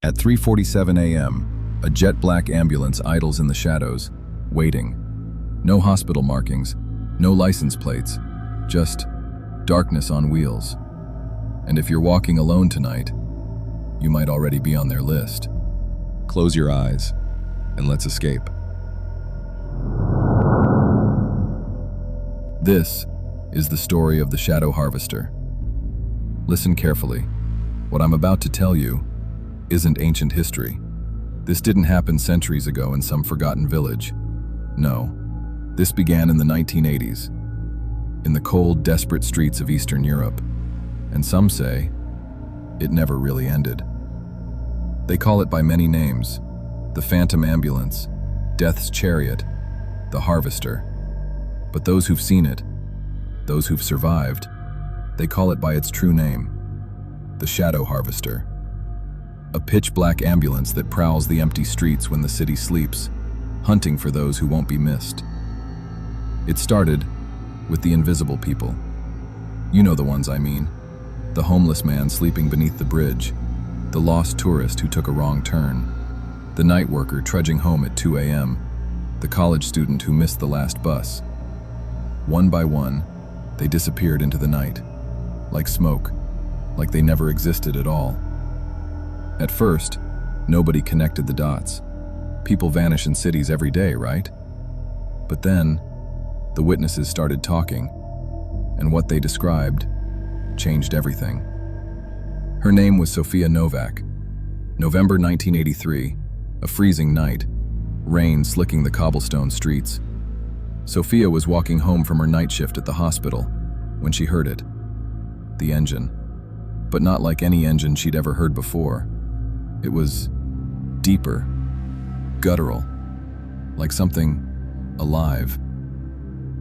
At 3:47 a.m., a jet-black ambulance idles in the shadows, waiting. No hospital markings, no license plates, just darkness on wheels. And if you're walking alone tonight, you might already be on their list. Close your eyes, and let's escape. This is the story of the Shadow Harvester. Listen carefully. What I'm about to tell you isn't ancient history. This didn't happen centuries ago in some forgotten village. No, this began in the 1980s, in the cold, desperate streets of Eastern Europe. And some say it never really ended. They call it by many names: the Phantom Ambulance, Death's Chariot, the Harvester. But those who've seen it, those who've survived, they call it by its true name: the Shadow Harvester. A pitch-black ambulance that prowls the empty streets when the city sleeps, hunting for those who won't be missed. It started with the invisible people. You know the ones I mean. The homeless man sleeping beneath the bridge, the lost tourist who took a wrong turn, the night worker trudging home at 2 a.m., the college student who missed the last bus. One by one, they disappeared into the night, like smoke, like they never existed at all. At first, nobody connected the dots. People vanish in cities every day, right? But then, the witnesses started talking, and what they described changed everything. Her name was Sofia Novak. November 1983, a freezing night, rain slicking the cobblestone streets. Sofia was walking home from her night shift at the hospital when she heard it. The engine. But not like any engine she'd ever heard before. It was deeper, guttural, like something alive.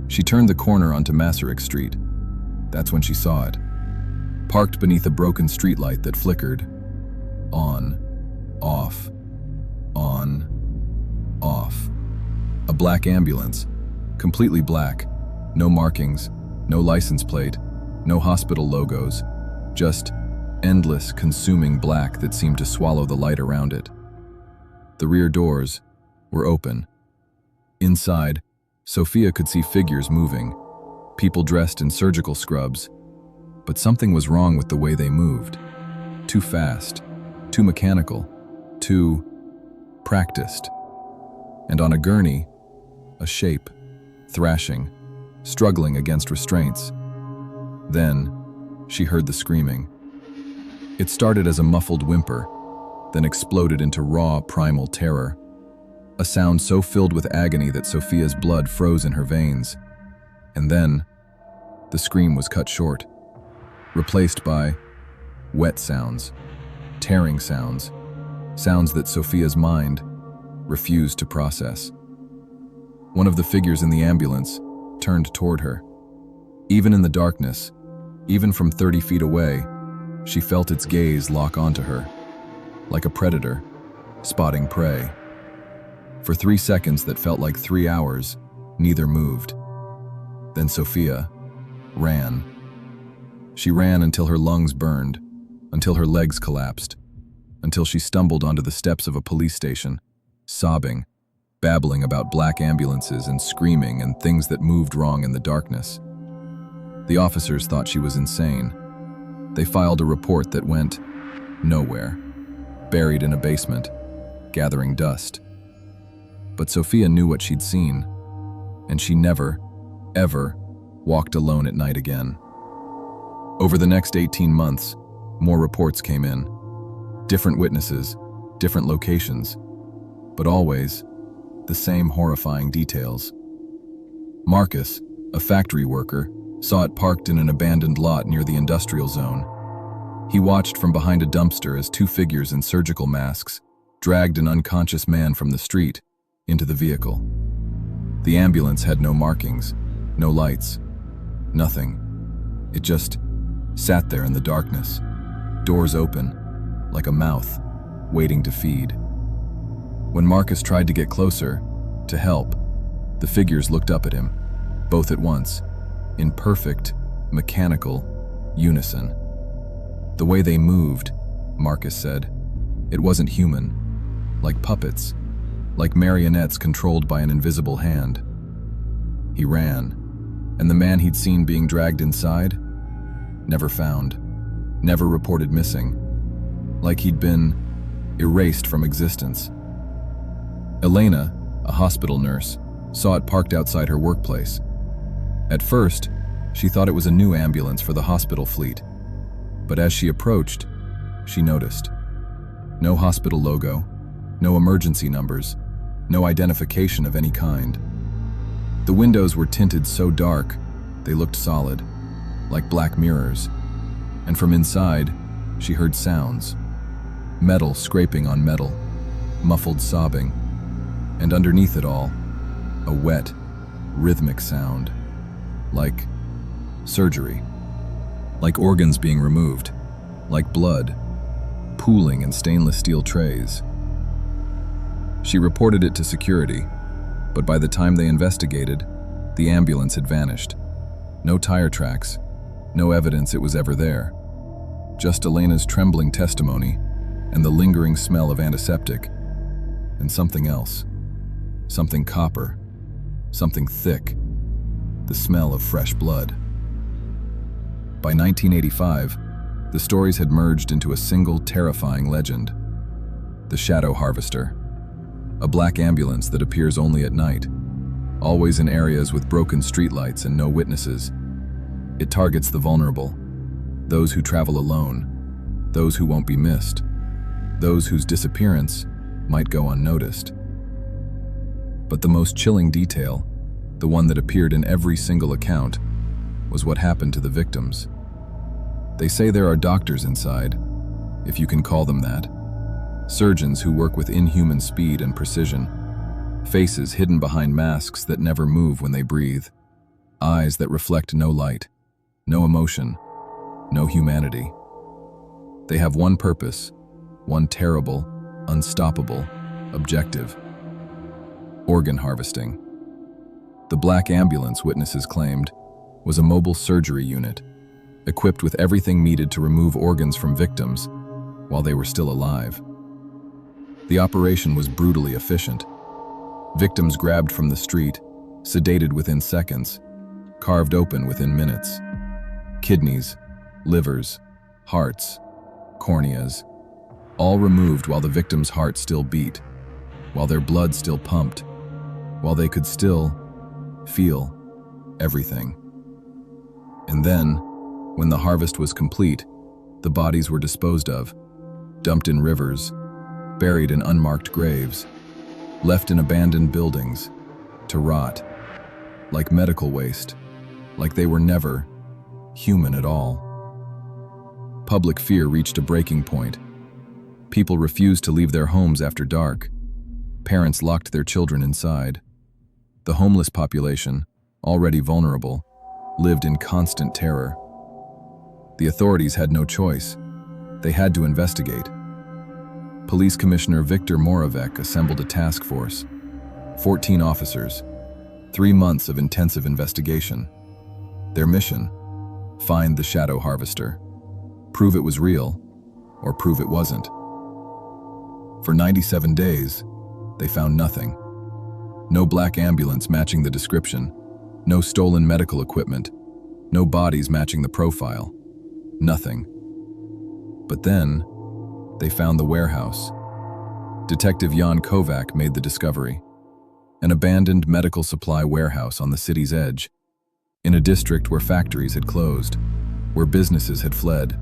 She turned the corner onto Masaryk Street. That's when she saw it. Parked beneath a broken streetlight that flickered. On, off, on, off. A black ambulance, completely black. No markings, no license plate, no hospital logos. Just endless, consuming black that seemed to swallow the light around it. The rear doors were open. Inside, Sofia could see figures moving, people dressed in surgical scrubs. But something was wrong with the way they moved. Too fast, too mechanical, too practiced. And on a gurney, a shape, thrashing, struggling against restraints. Then, she heard the screaming. It started as a muffled whimper, then exploded into raw, primal terror. A sound so filled with agony that Sofia's blood froze in her veins. And then, the scream was cut short, replaced by wet sounds, tearing sounds, sounds that Sofia's mind refused to process. One of the figures in the ambulance turned toward her. Even in the darkness, even from 30 feet away, she felt its gaze lock onto her, like a predator spotting prey. For 3 seconds that felt like 3 hours, neither moved. Then Sofia ran. She ran until her lungs burned, until her legs collapsed, until she stumbled onto the steps of a police station, sobbing, babbling about black ambulances and screaming and things that moved wrong in the darkness. The officers thought she was insane. They filed a report that went nowhere, buried in a basement, gathering dust. But Sofia knew what she'd seen, and she never, ever walked alone at night again. Over the next 18 months, more reports came in. Different witnesses, different locations, but always the same horrifying details. Marcus, a factory worker, saw it parked in an abandoned lot near the industrial zone. He watched from behind a dumpster as 2 figures in surgical masks dragged an unconscious man from the street into the vehicle. The ambulance had no markings, no lights, nothing. It just sat there in the darkness, doors open, like a mouth, waiting to feed. When Marcus tried to get closer, to help, the figures looked up at him, both at once, in perfect, mechanical unison. The way they moved, Marcus said, It wasn't human, like puppets, like marionettes controlled by an invisible hand. He ran, and the man he'd seen being dragged inside, never found, never reported missing, like he'd been erased from existence. Elena, a hospital nurse, saw it parked outside her workplace. At first, she thought it was a new ambulance for the hospital fleet, but as she approached, she noticed. No hospital logo, no emergency numbers, no identification of any kind. The windows were tinted so dark, they looked solid, like black mirrors, and from inside, she heard sounds. Metal scraping on metal, muffled sobbing, and underneath it all, a wet, rhythmic sound, like surgery, like organs being removed, like blood, pooling in stainless steel trays. She reported it to security, but by the time they investigated, the ambulance had vanished. No tire tracks, no evidence it was ever there. Just Elena's trembling testimony and the lingering smell of antiseptic, and something else. Something copper, something thick, the smell of fresh blood. By 1985, the stories had merged into a single terrifying legend. The Shadow Harvester, a black ambulance that appears only at night, always in areas with broken streetlights and no witnesses. It targets the vulnerable, those who travel alone, those who won't be missed, those whose disappearance might go unnoticed. But the most chilling detail, the one that appeared in every single account, was what happened to the victims. They say there are doctors inside, if you can call them that, surgeons who work with inhuman speed and precision, faces hidden behind masks that never move when they breathe, eyes that reflect no light, no emotion, no humanity. They have one purpose, one terrible, unstoppable objective: organ harvesting. The black ambulance, witnesses claimed, was a mobile surgery unit, equipped with everything needed to remove organs from victims while they were still alive. The operation was brutally efficient. Victims grabbed from the street, sedated within seconds, carved open within minutes. Kidneys, livers, hearts, corneas, all removed while the victim's heart still beat, while their blood still pumped, while they could still feel everything. And then, when the harvest was complete, the bodies were disposed of, dumped in rivers, buried in unmarked graves, left in abandoned buildings, to rot, like medical waste, like they were never human at all. Public fear reached a breaking point. People refused to leave their homes after dark. Parents locked their children inside. The homeless population, already vulnerable, lived in constant terror. The authorities had no choice. They had to investigate. Police Commissioner Viktor Moravec assembled a task force, 14 officers, 3 months of intensive investigation. Their mission: find the Shadow Harvester, prove it was real, or prove it wasn't. For 97 days, they found nothing. No black ambulance matching the description, no stolen medical equipment, no bodies matching the profile, nothing. But then, they found the warehouse. Detective Jan Kovac made the discovery. An abandoned medical supply warehouse on the city's edge, in a district where factories had closed, where businesses had fled,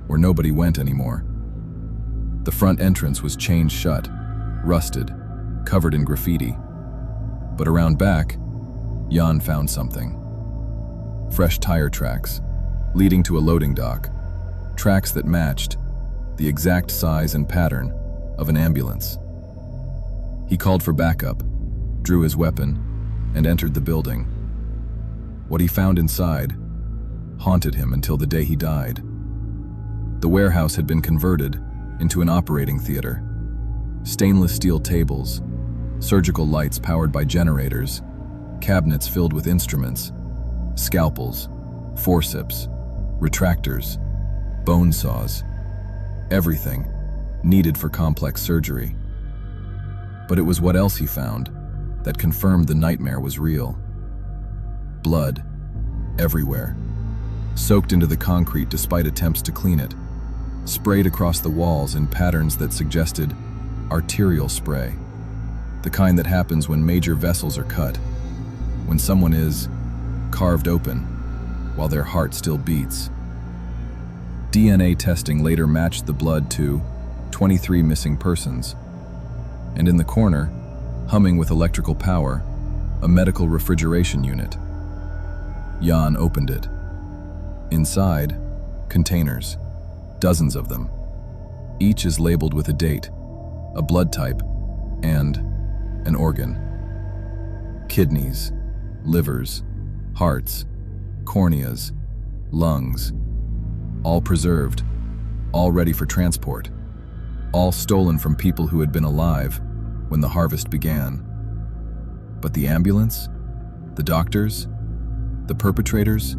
where nobody went anymore. The front entrance was chained shut, rusted, covered in graffiti. But around back, Jan found something. Fresh tire tracks, leading to a loading dock. Tracks that matched the exact size and pattern of an ambulance. He called for backup, drew his weapon, and entered the building. What he found inside haunted him until the day he died. The warehouse had been converted into an operating theater. Stainless steel tables, surgical lights powered by generators, cabinets filled with instruments, scalpels, forceps, retractors, bone saws, everything needed for complex surgery. But it was what else he found that confirmed the nightmare was real. Blood, everywhere, soaked into the concrete despite attempts to clean it, sprayed across the walls in patterns that suggested arterial spray, the kind that happens when major vessels are cut, when someone is carved open while their heart still beats. DNA testing later matched the blood to 23 missing persons, and in the corner, humming with electrical power, a medical refrigeration unit. Jan opened it. Inside, containers, dozens of them. Each is labeled with a date, a blood type, and an organ. Kidneys, livers, hearts, corneas, lungs, all preserved, all ready for transport, all stolen from people who had been alive when the harvest began. But the ambulance, the doctors, the perpetrators,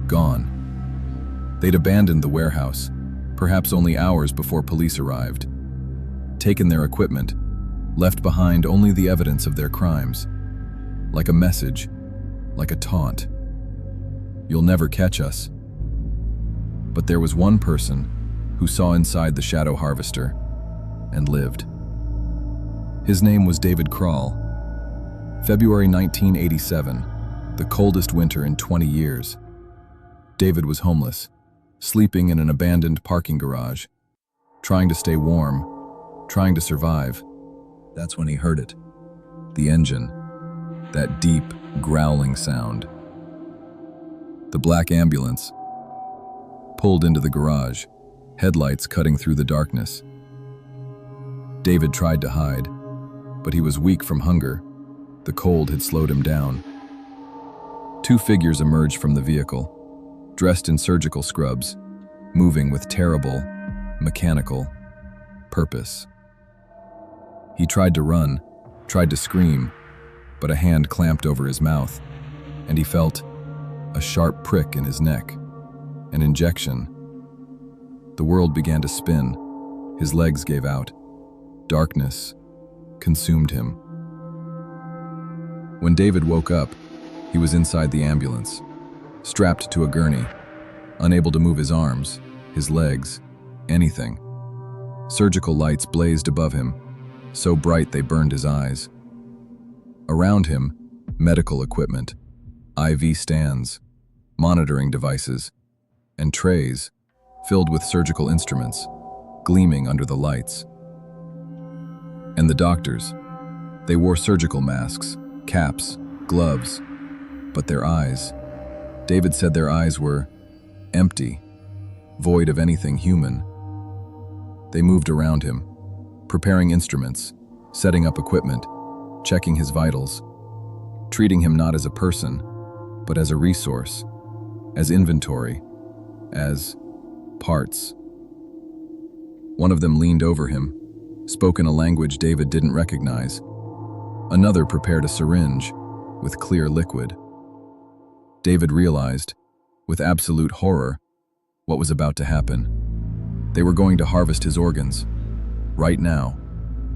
gone. They'd abandoned the warehouse, perhaps only hours before police arrived, taken their equipment, left behind only the evidence of their crimes, like a message, like a taunt. You'll never catch us. But there was one person who saw inside the shadow harvester and lived. His name was David Krall. February 1987, the coldest winter in 20 years. David was homeless, sleeping in an abandoned parking garage, trying to stay warm, trying to survive. That's when he heard it. The engine, that deep, growling sound. The black ambulance pulled into the garage, headlights cutting through the darkness. David tried to hide, but he was weak from hunger. The cold had slowed him down. Two figures emerged from the vehicle, dressed in surgical scrubs, moving with terrible, mechanical purpose. He tried to run, tried to scream, but a hand clamped over his mouth, and he felt a sharp prick in his neck, an injection. The world began to spin. His legs gave out. Darkness consumed him. When David woke up, he was inside the ambulance, strapped to a gurney, unable to move his arms, his legs, anything. Surgical lights blazed above him, so bright they burned his eyes. Around him, medical equipment, IV stands, monitoring devices, and trays filled with surgical instruments, gleaming under the lights. And the doctors, they wore surgical masks, caps, gloves, but their eyes, David said their eyes were empty, void of anything human. They moved around him, preparing instruments, setting up equipment, checking his vitals, treating him not as a person, but as a resource, as inventory, as parts. One of them leaned over him, spoke in a language David didn't recognize. Another prepared a syringe with clear liquid. David realized, with absolute horror, what was about to happen. They were going to harvest his organs, right now,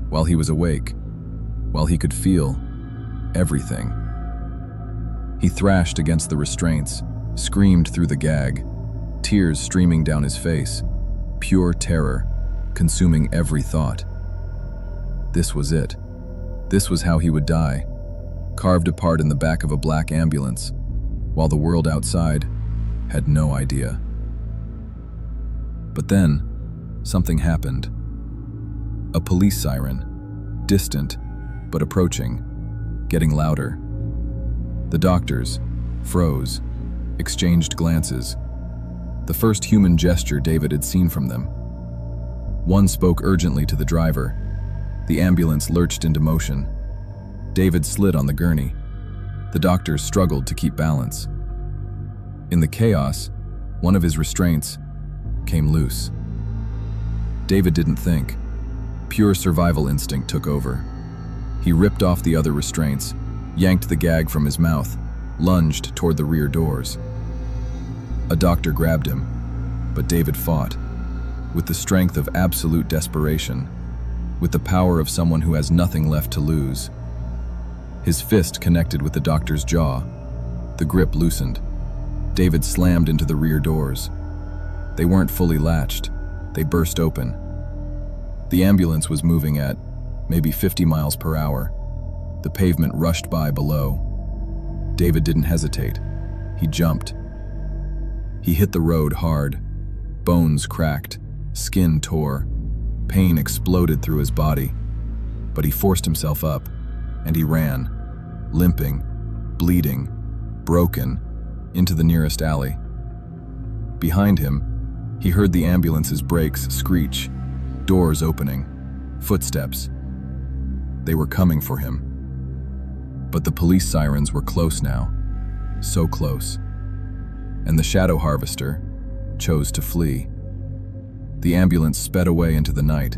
while he was awake, while he could feel everything. He thrashed against the restraints, screamed through the gag, tears streaming down his face, pure terror, consuming every thought. This was it. This was how he would die, carved apart in the back of a black ambulance, while the world outside had no idea. But then, something happened. A police siren, distant, but approaching, getting louder. The doctors froze, exchanged glances, the first human gesture David had seen from them. One spoke urgently to the driver. The ambulance lurched into motion. David slid on the gurney. The doctors struggled to keep balance. In the chaos, one of his restraints came loose. David didn't think. Pure survival instinct took over. He ripped off the other restraints, yanked the gag from his mouth, lunged toward the rear doors. A doctor grabbed him, but David fought. with the strength of absolute desperation, with the power of someone who has nothing left to lose. His fist connected with the doctor's jaw. The grip loosened. David slammed into the rear doors. They weren't fully latched. They burst open. The ambulance was moving at maybe 50 miles per hour. The pavement rushed by below. David didn't hesitate. He jumped. He hit the road hard. Bones cracked. Skin tore. Pain exploded through his body. But he forced himself up, and he ran, limping, bleeding, broken, into the nearest alley. Behind him, he heard the ambulance's brakes screech, doors opening, footsteps. They were coming for him. But the police sirens were close now, so close. And the shadow harvester chose to flee. The ambulance sped away into the night,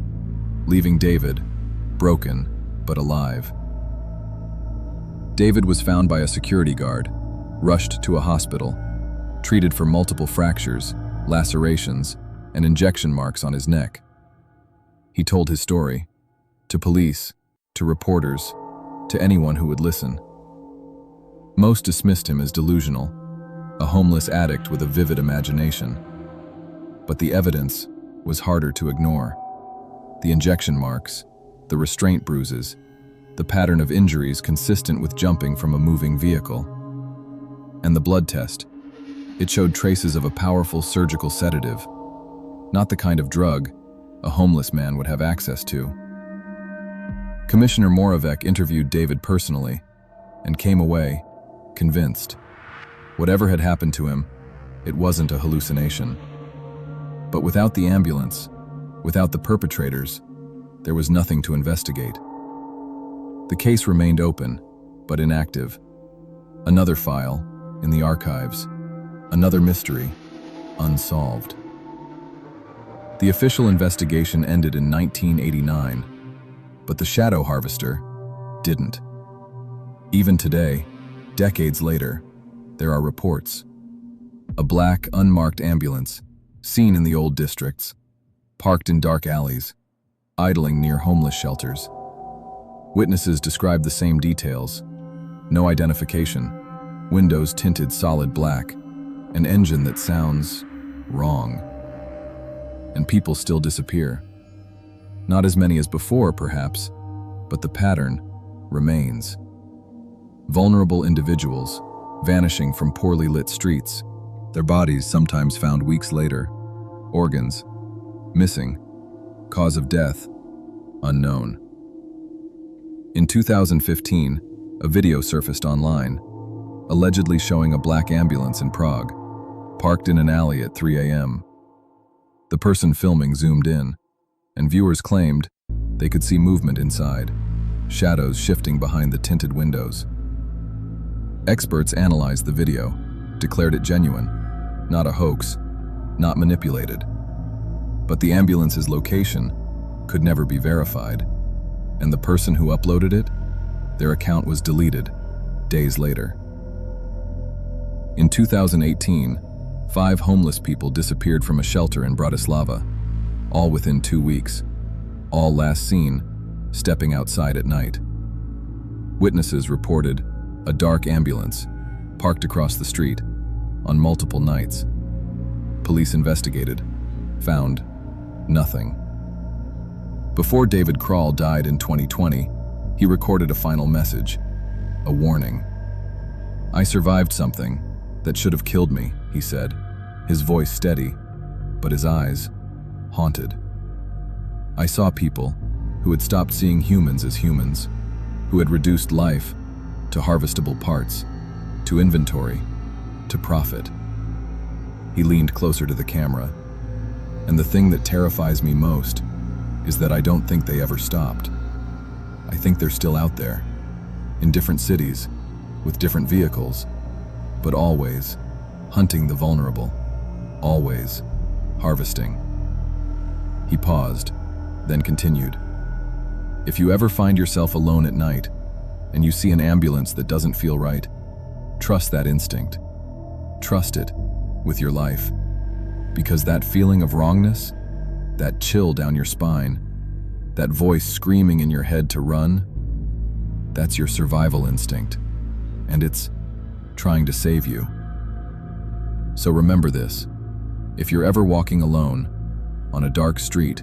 leaving David, broken but alive. David was found by a security guard, rushed to a hospital, treated for multiple fractures, lacerations, and injection marks on his neck. He told his story, to police, to reporters, to anyone who would listen. Most dismissed him as delusional, a homeless addict with a vivid imagination. But the evidence was harder to ignore. The injection marks, the restraint bruises, the pattern of injuries consistent with jumping from a moving vehicle. And the blood test. It showed traces of a powerful surgical sedative, not the kind of drug a homeless man would have access to. Commissioner Moravec interviewed David personally and came away convinced. Whatever had happened to him, it wasn't a hallucination. But without the ambulance, without the perpetrators, there was nothing to investigate. The case remained open, but inactive. Another file in the archives, another mystery unsolved. The official investigation ended in 1989, but the shadow harvester didn't. Even today, decades later, there are reports. A black, unmarked ambulance, seen in the old districts, parked in dark alleys, idling near homeless shelters. Witnesses describe the same details. No identification, windows tinted solid black, an engine that sounds wrong. And people still disappear. Not as many as before, perhaps, but the pattern remains. Vulnerable individuals, vanishing from poorly lit streets, their bodies sometimes found weeks later, organs missing, cause of death unknown. In 2015, a video surfaced online, allegedly showing a black ambulance in Prague, parked in an alley at 3 a.m. The person filming zoomed in, and viewers claimed they could see movement inside, shadows shifting behind the tinted windows. Experts analyzed the video, declared it genuine, not a hoax, not manipulated. But the ambulance's location could never be verified, and the person who uploaded it, their account was deleted days later. In 2018, 5 homeless people disappeared from a shelter in Bratislava, all within 2 weeks, all last seen stepping outside at night. Witnesses reported a dark ambulance parked across the street on multiple nights. Police investigated, found nothing. Before David Krall died in 2020, he recorded a final message, a warning. "I survived something that should have killed me," he said, his voice steady, but his eyes haunted. "I saw people who had stopped seeing humans as humans, who had reduced life to harvestable parts, to inventory, to profit." He leaned closer to the camera. "And the thing that terrifies me most is that I don't think they ever stopped. I think they're still out there, in different cities, with different vehicles, but always hunting the vulnerable, always harvesting." He paused, then continued. "If you ever find yourself alone at night, and you see an ambulance that doesn't feel right, trust that instinct. Trust it with your life, because that feeling of wrongness that chill down your spine, that voice screaming in your head to run, that's your survival instinct, and it's trying to save you. So remember this: if you're ever walking alone on a dark street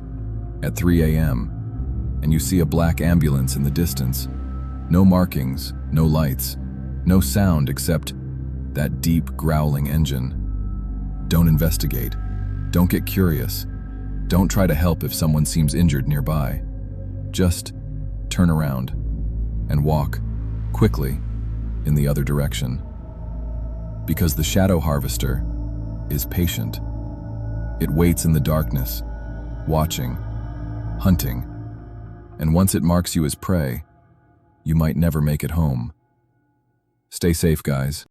at 3 a.m. and you see a black ambulance in the distance, no markings, no lights, no sound except that deep growling engine, don't investigate. Don't get curious. Don't try to help if someone seems injured nearby. Just turn around and walk quickly in the other direction. Because the shadow harvester is patient. It waits in the darkness, watching, hunting, and once it marks you as prey, you might never make it home. Stay safe, guys.